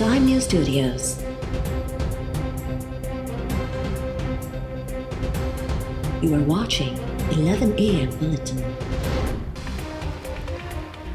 Prime News Studios. You are watching 11 AM Bulletin.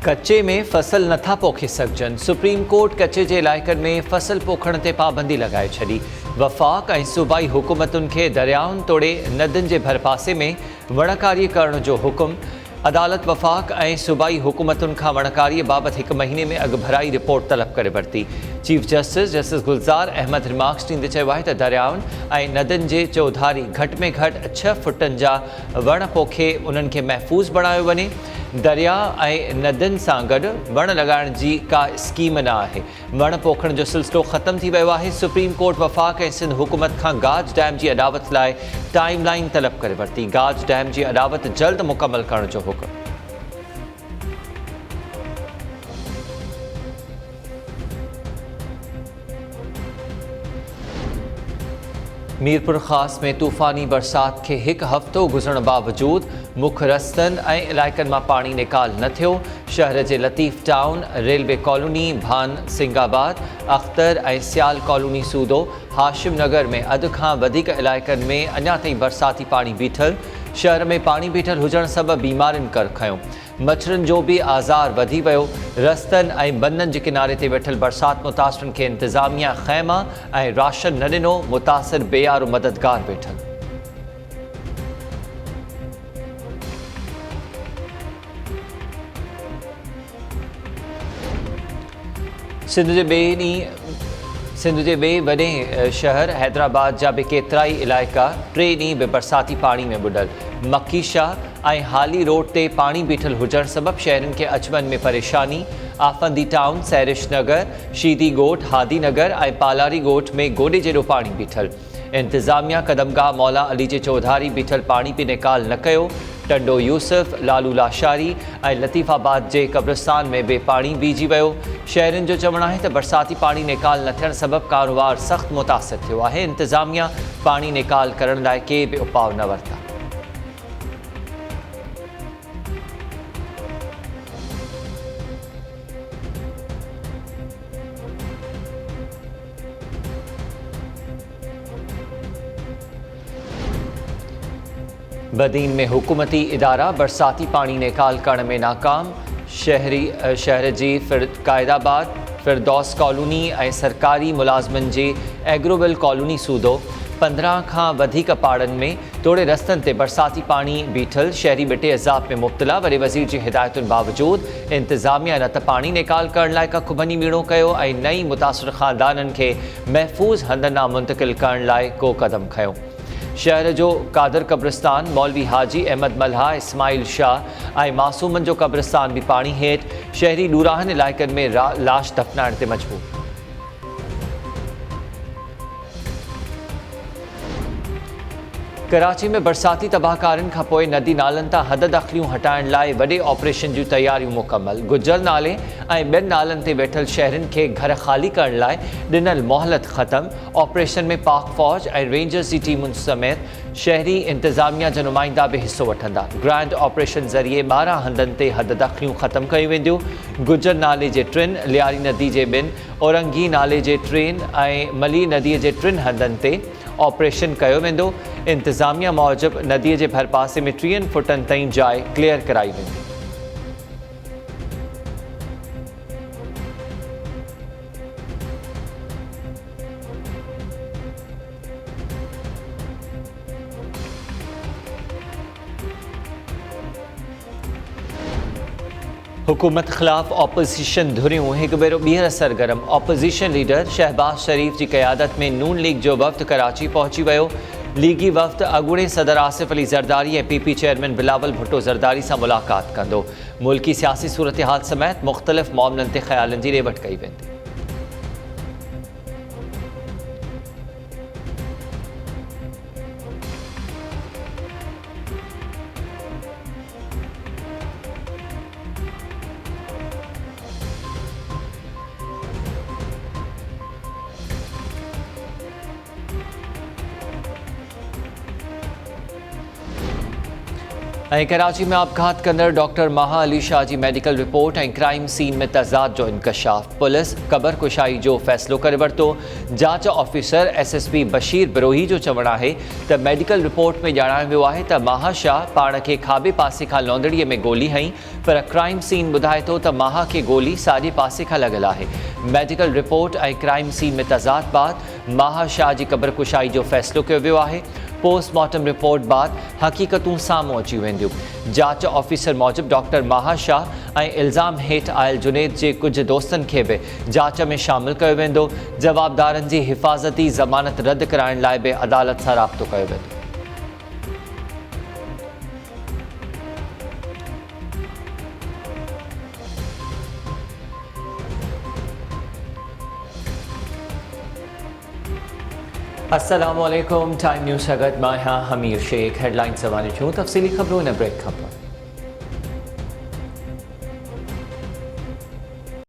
कच्चे में फसल नथा पोखे सघजनि। सुप्रीम कोर्ट कच्चे जे इलाइक़नि में फसल पोखण ते पाबंदी लगाए छॾी। वफ़ाक़ ऐं सूबाई हुकूमतुनि खे दरियाउनि तोड़े नदियुनि जे भरपासे में वणकारी करण जो हुकुम। अदालत वफ़ाक़ ऐं सूबाई हुकूमतुनि खां वणकारीअ बाबति 1 महीने में अॻुभराई रिपोर्ट तलब करे वरिती। Chief justice Gulzar Ahmed remarks ॾींदे चयो आहे त दरियाउनि ऐं नदियुनि जे चौधारी घटि में घटि 6 फुटनि जा वण पोखे उन्हनि खे महफ़ूज़ बणायो वञे। दरिया ऐं नदियुनि सां गॾु वण लॻाइण जी का स्कीम न आहे। वण पोखण जो सिलसिलो ख़तमु थी वियो आहे। सुप्रीम कोर्ट वफ़ाक़ ऐं सिंध हुकूमत खां गाज डैम जी अॾावत लाइ टाइम लाइन तलब करे वरिती। गाज डैम जी अॾावत जल्द मुकमल करण जो हुकुम। मीरपुर ख़ास में तूफ़ानी बरसात खे 1 हफ़्तो गुज़रण बावजूद मुख रस्तनि ऐं इलाइक़नि मां पाणी निकाल न थियो। शहर जे लतीफ़ टाउन, रेलवे कॉलोनी, भान सिंगाबाद, अख्तर ऐं सियाल कॉलोनी सूदो, हाशिम नगर में अधु खां वधीक इलाइक़नि में अञा ताईं बरसाती पाणी बीठल। शहर में पाणी बीठल हुजण सबबि बीमारियुनि कर खंयो। मच्छरनि जो बि आज़ार वधी वियो। रस्तनि ऐं बंदनि जे किनारे ते वेठल बरसाति मुतासिरनि खे इंतिज़ामिया ख़ैमा ऐं राशन न ॾिनो। मुतासिर बेयारो मददगार वेठल। सिंध जे ॿिए वॾे शहर हैदराबाद जा बि केतिरा ई इलाइक़ा 3 ॾींहं बि बरसाती पाणी में बुॾल। मक्की शाह ऐं हाली रोड ते पाणी बीठल हुजण सबबि शहरनि खे अचवञ में परेशानी। आफंदी टाउन, सैरिश नगर, शीदी ॻोठ, हादी नगर ऐं पालारी ॻोठ में गोॾे जेॾो पाणी बीठल। इंतिज़ामिया कदमगाह मौला अली जे चौधारी बीठल पाणी बि निकाल न कयो। टंडो यूसुफ, लालू लाशारी ऐं लतीफ़ाबाद जे कब्रिस्तान में बि पाणी बीहजी वियो। शहरनि जो चवणु आहे त बरसाती पाणी निकाल न थियण सबबि कारोबार सख़्तु मुतासिर थियो आहे। इंतिज़ामिया पाणी निकाल करण लाइ के बि उपाउ न वरिता। बदीन में हुकूमती इदारा बरसाती पाणी निकाल करण में नाकाम। शहर जी क़ायदाबाद, फिरदौस कॉलोनी ऐं सरकारी मुलाज़िमनि जी एग्रोवेल कॉलोनी सूदो 15 खां वधीक पाड़नि में तोड़े रस्तनि ते बरसाती पाणी बीठल। शहरी बिटे अज़ाब में मुब्तला। वॾे वज़ीर जी हिदायतुनि बावजूद इंतिज़ामिया न त पाणी निकाल करण लाइ कखु भञी ॿीणो कयो ऐं न ई मुतासिर ख़ानदाननि खे महफ़ूज़ हंधनि ॾांहुं मुंतक़िल करण लाइ को क़दम खंयो। शहर जो कादर कब्रिस्तान, मौलवी हाजी अहमद मल्हा, इस्माइल शाह ऐं मासूमनि जो कब्रिस्तान बि पाणी हेठि। शहरी ॾूराहनि इलाइक़नि में लाश दफ़नाइण ते मजबूर। कराची में बरसाती तबाहकारियुनि खां पोइ नदी नालनि तां हद दख़लियूं हटाइण लाइ वॾे ऑपरेशन जूं तयारियूं मुकमल। गुजर नाले ऐं ॿियनि नालनि ते वेठल शहरनि खे घर ख़ाली करण लाइ ॾिनल मोहलत ख़तमु। ऑपरेशन में पाक फ़ौज ऐं रेंजर्स जी टीमुनि समेत शहरी इंतिज़ामिया जा नुमाइंदा बि हिसो वठंदा। ग्रैंड ऑपरेशन ज़रिए 12 हंधनि ते हद दख़लियूं ख़तमु कयूं वेंदियूं। गुजर नाले जे 3, लियारी नदी जे 2, औरंगी नाले जे 3 ऐं मली नदीअ जे 3 हंधनि ते ऑपरेशन कयो वेंदो। इंतिज़ामिया मूजिबि नदीअ जे भरपासे में 3 फुटनि ताईं जाइ क्लियर कराई वेंदी। हुकूमत ख़िलाफ़ ऑपोज़िशन धुरियूं हिकु भेरो ॿीहर सरगर्म। ऑपोज़िशन लीडर शहबाज शरीफ़ जी क़यादत में नून लीग जो वफ़्द कराची पहुची वियो। लीगी वफ़्द अॻूणे सदर आसिफ अली ज़रदारी ऐं PP चेयरमैन बिलावल भुट्टो ज़रदारी सां मुलाक़ात कंदो। मुल्की सियासी सूरत-हाल समेत मुख़्तलिफ़ मामलनि ते ख़्यालनि जी ॾेवट कई वेंदी। कराची में आपघात कंदड़ डॉक्टर माहा Ali Shah ji medical report crime scene में तज़ाद जो इंकशाफ। पुलिस क़बर कुशाई जो फ़ैसिलो करे वरितो। जांच ऑफिसर SSP बशीर बिरोही जो चवणु आहे त मेडिकल रिपोर्ट में ॼाणायो वियो आहे त माहा शाह पाण खे खाॿे पासे खां लौंदड़ीअ में गोली हई, पर क्राइम सीन ॿुधाए थो त माहा खे गोली साॼे पासे खां लॻल आहे। मेडिकल रिपोर्ट क्राइम सीन में तज़ाद बाद माहा शाह जी क़बर कुशाई जो फ़ैसिलो कयो वियो आहे। पोस्टमार्टम रिपोर्ट बाद हक़ीक़तूं साम्हूं अची वेंदियूं। जांच ऑफिसर मूजिब डॉक्टर माहा शाह इल्ज़ाम हेठि आयल जुनेद जे कुझु दोस्तनि खे बि जांच में शामिल कयो वेंदो। जवाबदारनि जी हिफ़ाज़ती ज़मानत रद्द कराइण लाइ बि अदालत सां राब्तो कयो वेंदो। अस्सलामुअलैकुम। टाइम न्यूज़ सां गॾु मां आहियां हमीर शेख। हेडलाइन्स हवाले जूं तफ़सीली ख़बरूं इन ब्रेक खां पोइ।